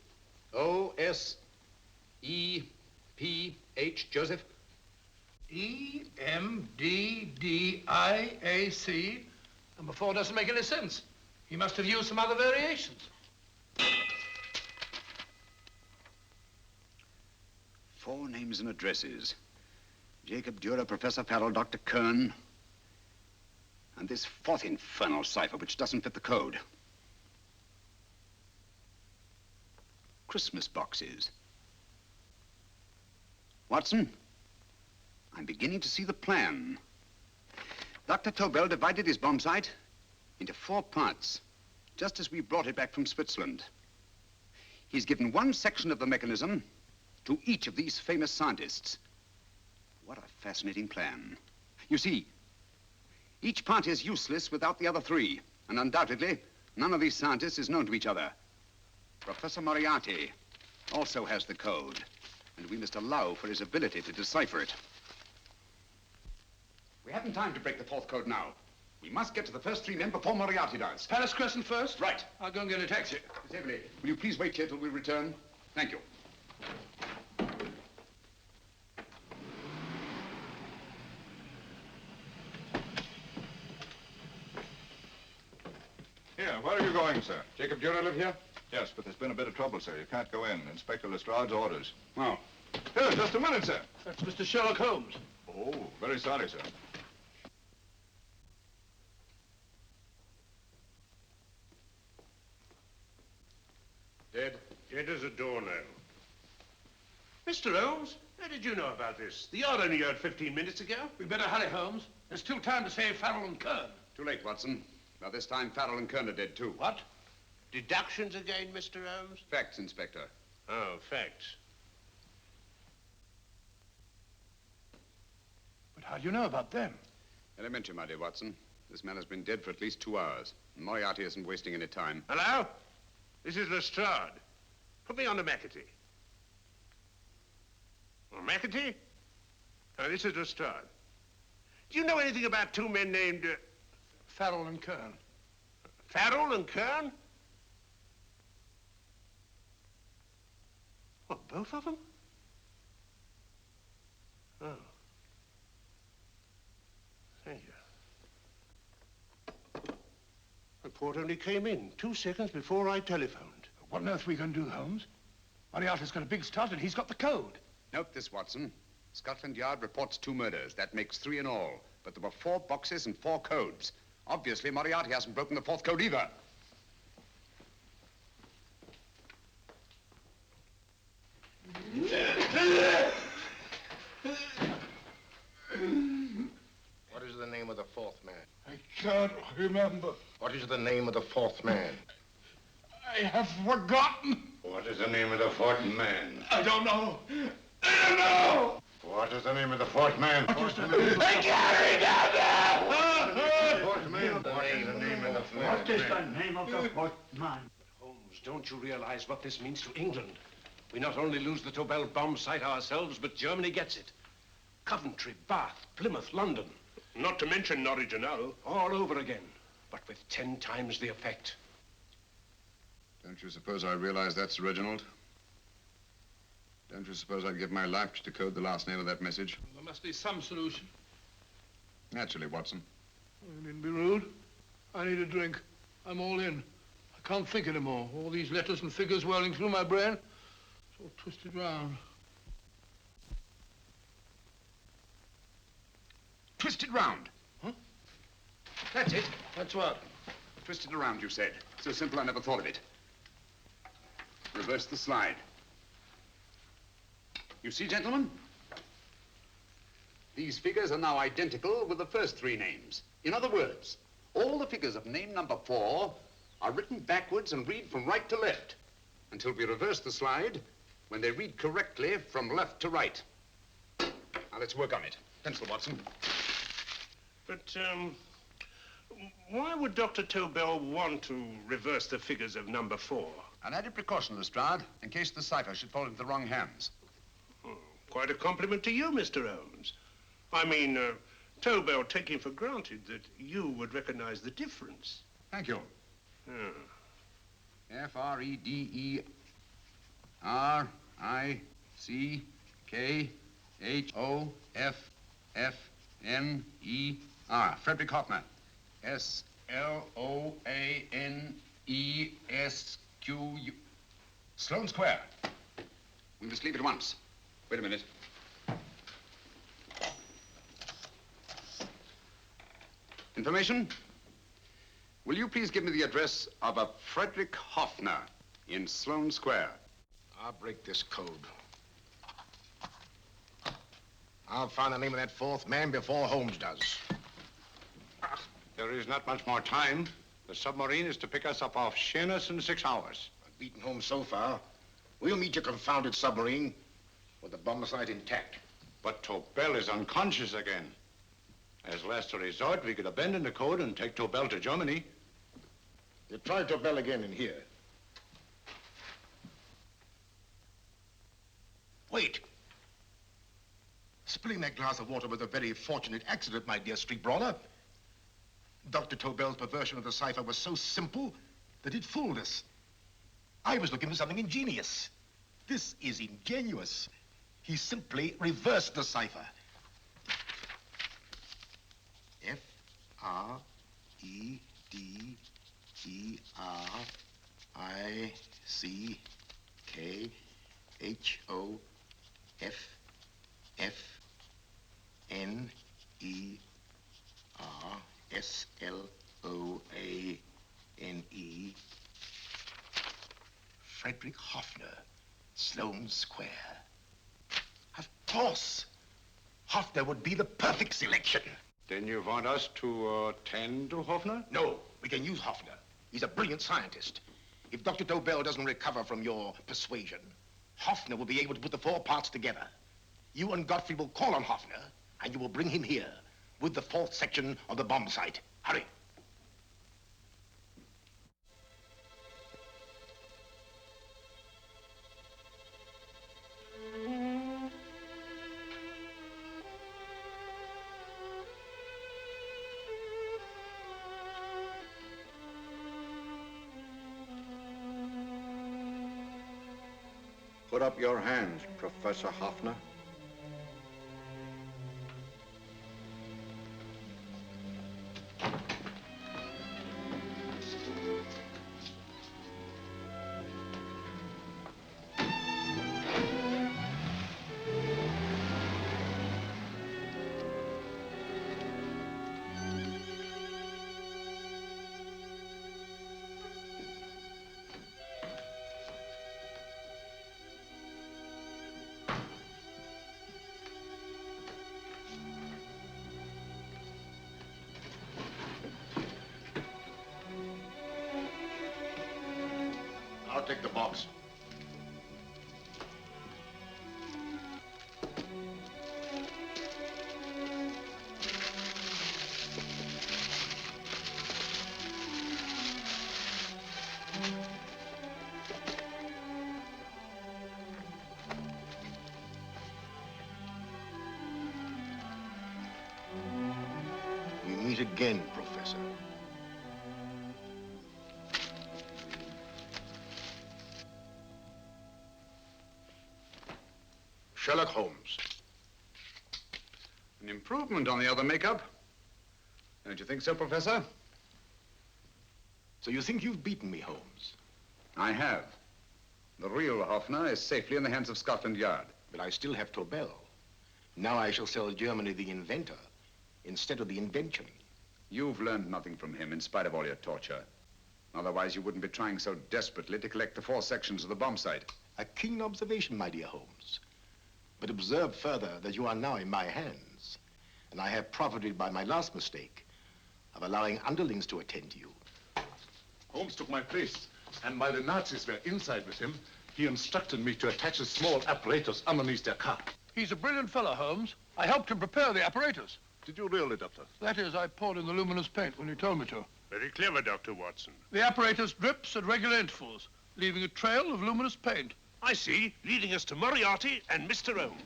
Joseph. E-M-D-D-I-A-C. Number 4 doesn't make any sense. He must have used some other variations. 4 names and addresses. Jacob Dura, Professor Farrell, Dr. Kern, and this 4th infernal cipher which doesn't fit the code. Christmas boxes. Watson, I'm beginning to see the plan. Dr. Tobel divided his bomb site into 4 parts, just as we brought it back from Switzerland. He's given one section of the mechanism to each of these famous scientists. What a fascinating plan. You see, each part is useless without the other 3, and undoubtedly, none of these scientists is known to each other. Professor Moriarty also has the code, and we must allow for his ability to decipher it. We haven't time to break the 4th code now. We must get to the first 3 men before Moriarty does. Palace Crescent first? Right. I'll go and get a taxi. Miss Everly, will you please wait here till we return? Thank you. Here, where are you going, sir? Jacob Dura live here? Yes, but there's been a bit of trouble, sir. You can't go in. Inspector Lestrade's orders. Oh. Here, just a minute, sir. That's Mr. Sherlock Holmes. Oh, very sorry, sir. Dead? Dead as a doornail. Mr. Holmes, how did you know about this? The yard only heard 15 minutes ago. We better hurry, Holmes. There's still time to save Farrell and Kern. Too late, Watson. By this time, Farrell and Kern are dead, too. What? Deductions again, Mr. Holmes? Facts, Inspector. Oh, facts. But how do you know about them? Elementary, my dear Watson. This man has been dead for at least 2 hours. Moriarty isn't wasting any time. Hello? This is Lestrade. Put me on to McAtee. Oh, McAtee? Oh, this is Lestrade. Do you know anything about 2 men named... Farrell and Kern. Farrell and Kern? What, both of them? Oh. Thank you. Report only came in 2 seconds before I telephoned. What on earth are we going to do, Holmes? Moriarty's got a big start and he's got the code. Note this, Watson. Scotland Yard reports 2 murders. That makes 3 in all. But there were 4 boxes and 4 codes. Obviously, Moriarty hasn't broken the 4th code either. What is the name of the 4th man? I can't remember. What is the name of the 4th man? I have forgotten. What is the name of the 4th man? I don't know. I don't know. What is the name of the 4th man? I can't remember. Fourth man. What is the name of the 4th man? What is the name of the 4th man? Holmes, don't you realize what this means to England? We not only lose the Tobel bomb site ourselves, but Germany gets it. Coventry, Bath, Plymouth, London. Not to mention Norwich and Hull. All over again, but with 10 times the effect. Don't you suppose I realize that's Reginald? Don't you suppose I'd give my life to decode the last name of that message? There must be some solution. Naturally, Watson. You needn't be rude. I need a drink. I'm all in. I can't think anymore. All these letters and figures whirling through my brain. It's all twisted round. Twisted round. Huh? That's it. That's what? Twisted around, you said. So simple, I never thought of it. Reverse the slide. You see, gentlemen? These figures are now identical with the first 3 names. In other words, all the figures of name number 4 are written backwards and read from right to left until we reverse the slide when they read correctly from left to right. Now, let's work on it. Pencil, Watson. But, Why would Dr. Tobel want to reverse the figures of number 4? An added precaution, Lestrade, in case the cipher should fall into the wrong hands. Oh, quite a compliment to you, Mr. Holmes. I mean, Tobel taking for granted that you would recognize the difference. Thank you. Ah. Frederick Hoffner. Frederick Hoffner. S-L-O-A-N-E-S-Q-U. Sloane Square. We must leave at once. Wait a minute. Information? Will you please give me the address of a Frederick Hoffner in Sloane Square? I'll break this code. I'll find the name of that fourth man before Holmes does. There is not much more time. The submarine is to pick us up off Sheerness in 6 hours. I've beaten Holmes so far. We'll meet your confounded submarine with the bomb site intact. But Tobel is unconscious again. As last resort, we could abandon the code and take Tobel to Germany. You try Tobel again in here. Wait. Spilling that glass of water was a very fortunate accident, my dear street brawler. Dr. Tobel's perversion of the cipher was so simple that it fooled us. I was looking for something ingenious. This is ingenuous. He simply reversed the cipher. F-R-E-D-E-R-I-C-K-H-O-F-N-E-R-S-L-O-A-N-E. Frederick Hoffner, Sloane Square. Of course. Hoffner would be the perfect selection. Then you want us to tend to Hoffner? No, we can use Hoffner. He's a brilliant scientist. If Dr. Tobel doesn't recover from your persuasion, Hoffner will be able to put the 4 parts together. You and Godfrey will call on Hoffner, and you will bring him here with the 4th section of the bomb site. Hurry. Put up your hands, Professor Hoffner. I'll take the box. We meet again, Professor. Sherlock Holmes. An improvement on the other makeup. Don't you think so, Professor? So you think you've beaten me, Holmes? I have. The real Hoffner is safely in the hands of Scotland Yard. But I still have Tobel. Now I shall sell Germany the inventor instead of the invention. You've learned nothing from him in spite of all your torture. Otherwise, you wouldn't be trying so desperately to collect the 4 sections of the bomb site. A keen observation, my dear Holmes. But observe further that you are now in my hands, and I have profited by my last mistake of allowing underlings to attend to you. Holmes took my place, and while the Nazis were inside with him, he instructed me to attach a small apparatus underneath their car. He's a brilliant fellow, Holmes. I helped him prepare the apparatus. Did you really, Doctor? That is, I poured in the luminous paint when you told me to. Very clever, Dr. Watson. The apparatus drips at regular intervals, leaving a trail of luminous paint. I see, leading us to Moriarty and Mr. Holmes.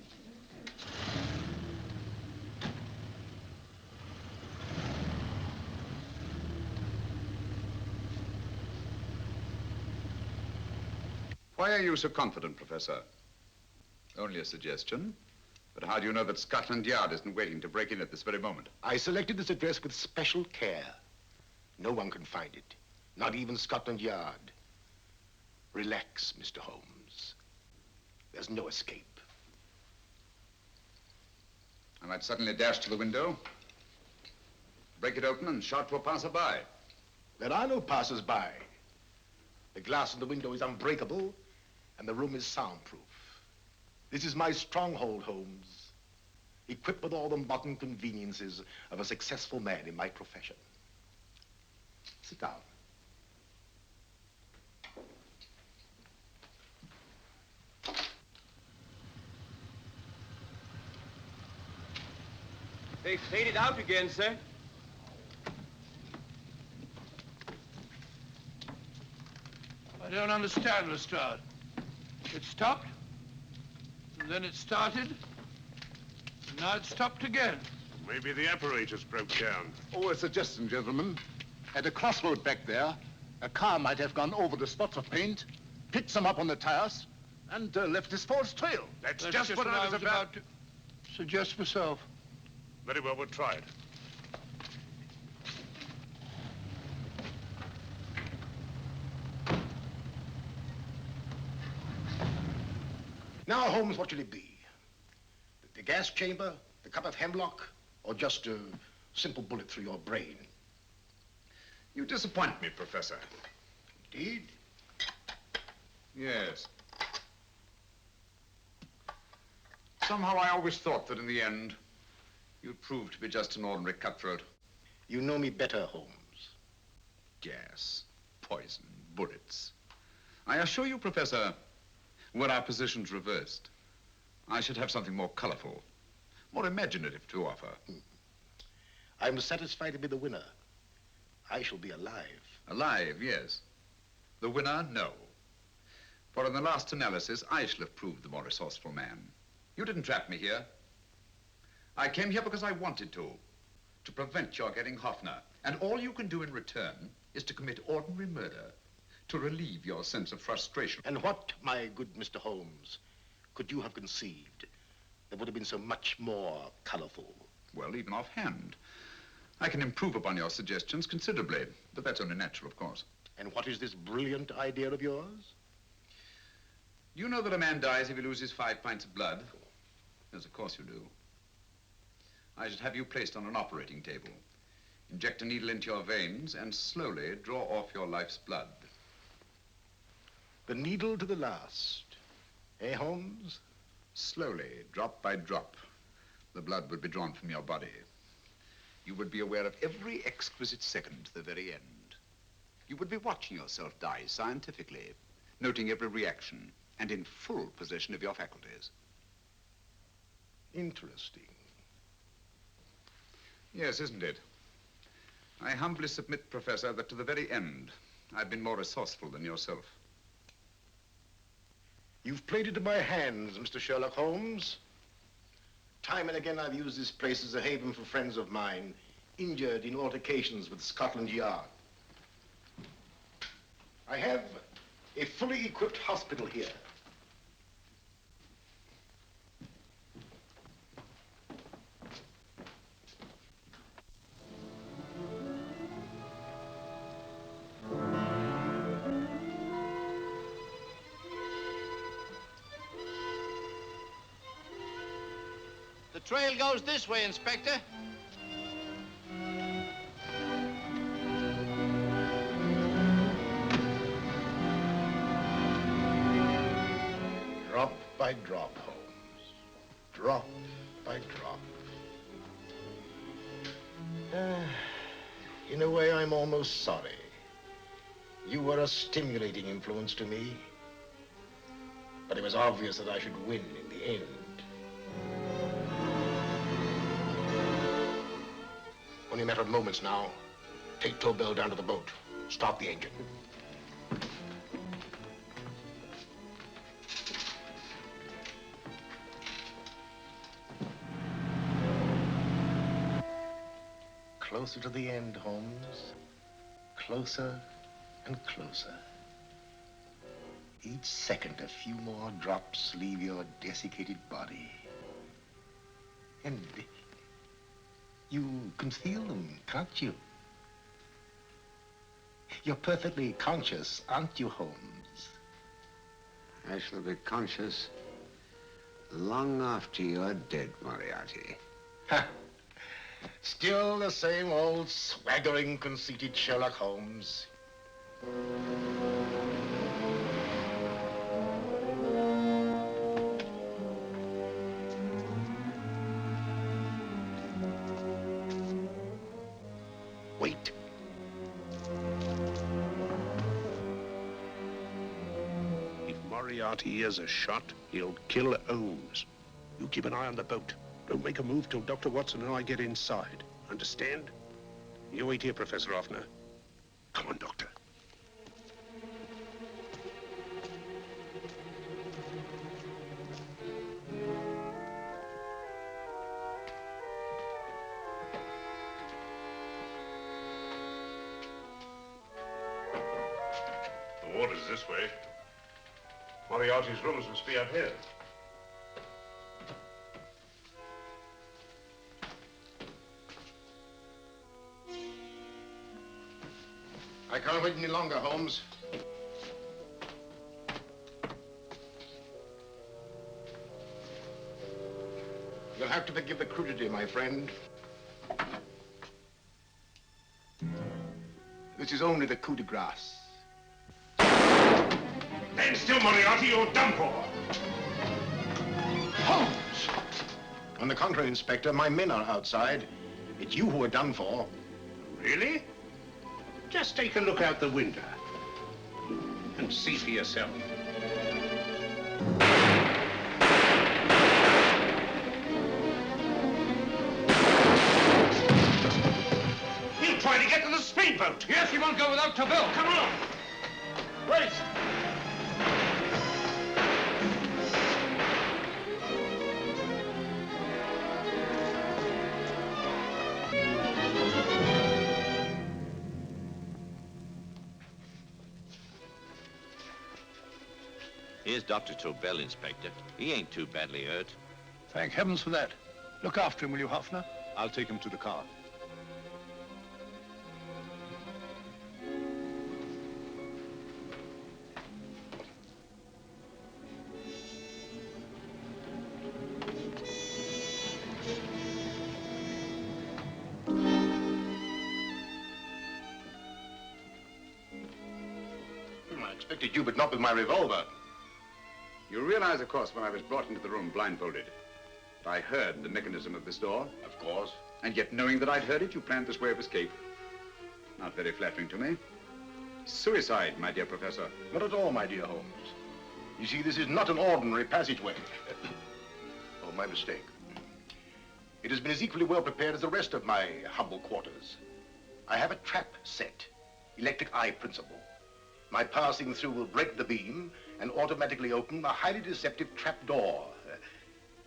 Why are you so confident, Professor? Only a suggestion. But how do you know that Scotland Yard isn't waiting to break in at this very moment? I selected this address with special care. No one can find it, not even Scotland Yard. Relax, Mr. Holmes. There's no escape. I might suddenly dash to the window, break it open, and shout to a passerby. There are no passers-by. The glass in the window is unbreakable, and the room is soundproof. This is my stronghold, Holmes, equipped with all the modern conveniences of a successful man in my profession. Sit down. They faded out again, sir. I don't understand, Lestrade. It stopped, and then it started, and now it stopped again. Maybe the apparatus broke down. Oh, a suggestion, gentlemen. At a crossroad back there, a car might have gone over the spots of paint, picked some up on the tires, and left this false trail. That's just what I was about to suggest myself. Very well, we'll try it. Now, Holmes, what should it be? The gas chamber, the cup of hemlock, or just a simple bullet through your brain? You disappoint me, Professor. Indeed? Yes. Somehow I always thought that in the end, you'd prove to be just an ordinary cutthroat. You know me better, Holmes. Gas, poison, bullets. I assure you, Professor, were our positions reversed, I should have something more colorful, more imaginative to offer. I'm satisfied to be the winner. I shall be alive. Alive, yes. The winner, no. For in the last analysis, I shall have proved the more resourceful man. You didn't trap me here. I came here because I wanted to prevent your getting Hoffner. And all you can do in return is to commit ordinary murder to relieve your sense of frustration. And what, my good Mr. Holmes, could you have conceived that would have been so much more colorful? Well, even offhand, I can improve upon your suggestions considerably, but that's only natural, of course. And what is this brilliant idea of yours? Do you know that a man dies if he loses 5 pints of blood? Yes, of course you do. I should have you placed on an operating table, inject a needle into your veins, and slowly draw off your life's blood. The needle to the last. Eh, Holmes? Slowly, drop by drop, the blood would be drawn from your body. You would be aware of every exquisite second to the very end. You would be watching yourself die scientifically, noting every reaction, and in full possession of your faculties. Interesting. Yes, isn't it? I humbly submit, Professor, that to the very end, I've been more resourceful than yourself. You've played into my hands, Mr. Sherlock Holmes. Time and again, I've used this place as a haven for friends of mine, injured in altercations with Scotland Yard. I have a fully equipped hospital here. The trail goes this way, Inspector. Drop by drop, Holmes. Drop by drop. In a way, I'm almost sorry. You were a stimulating influence to me. But it was obvious that I should win in the end. Only a matter of moments now. Take Tobel down to the boat. Start the engine. Closer to the end, Holmes. Closer and closer. Each second, a few more drops leave your desiccated body. And you can feel them, can't you? You're perfectly conscious, aren't you, Holmes? I shall be conscious long after you're dead, Moriarty. Ha! Still the same old swaggering, conceited Sherlock Holmes. Wait. If Moriarty hears a shot, he'll kill Holmes. You keep an eye on the boat. Don't make a move till Dr. Watson and I get inside. Understand? You wait here, Professor Hoffner. Come on, Doctor. The water's this way. Moriarty's rooms must be up here. I can't wait any longer, Holmes. You'll have to forgive the crudity, my friend. This is only the coup de grace. Stand still, Moriarty, you're done for. Holmes! On the contrary, Inspector, my men are outside. It's you who are done for. Really? Just take a look out the window and see for yourself. He'll try to get to the speedboat. Yes, he won't go without Tobel. Come on. Wait. Here's Dr. Tobel, Inspector. He ain't too badly hurt. Thank heavens for that. Look after him, will you, Hoffner? I'll take him to the car. I expected you, but not with my revolver. You realize, of course, when I was brought into the room blindfolded, that I heard the mechanism of this door? Of course. And yet, knowing that I'd heard it, you planned this way of escape. Not very flattering to me. Suicide, my dear Professor. Not at all, my dear Holmes. You see, this is not an ordinary passageway. Oh, my mistake. It has been as equally well prepared as the rest of my humble quarters. I have a trap set, electric eye principle. My passing through will break the beam and automatically open a highly deceptive trap door.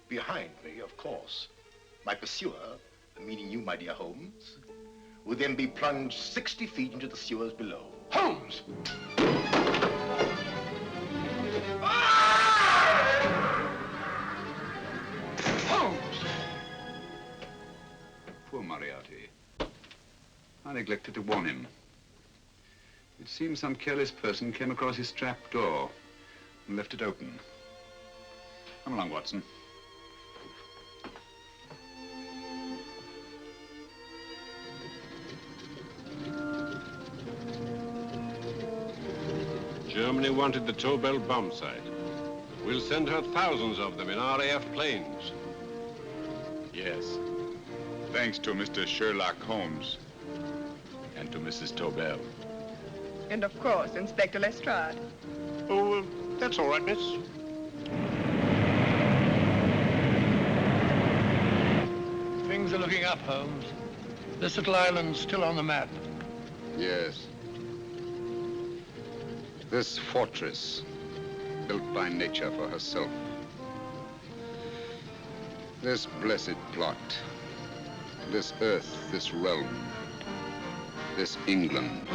Behind me, of course, my pursuer, meaning you, my dear Holmes, will then be plunged 60 feet into the sewers below. Holmes! Holmes! Poor Moriarty. I neglected to warn him. It seems some careless person came across his trap door and left it open. Come along, Watson. Germany wanted the Tobel bomb site. We'll send her thousands of them in RAF planes. Yes. Thanks to Mr. Sherlock Holmes and to Mrs. Tobel. And of course, Inspector Lestrade. Oh, that's all right, miss. Things are looking up, Holmes. This little island's still on the map. Yes. This fortress, built by nature for herself. This blessed plot. This earth, this realm. This England.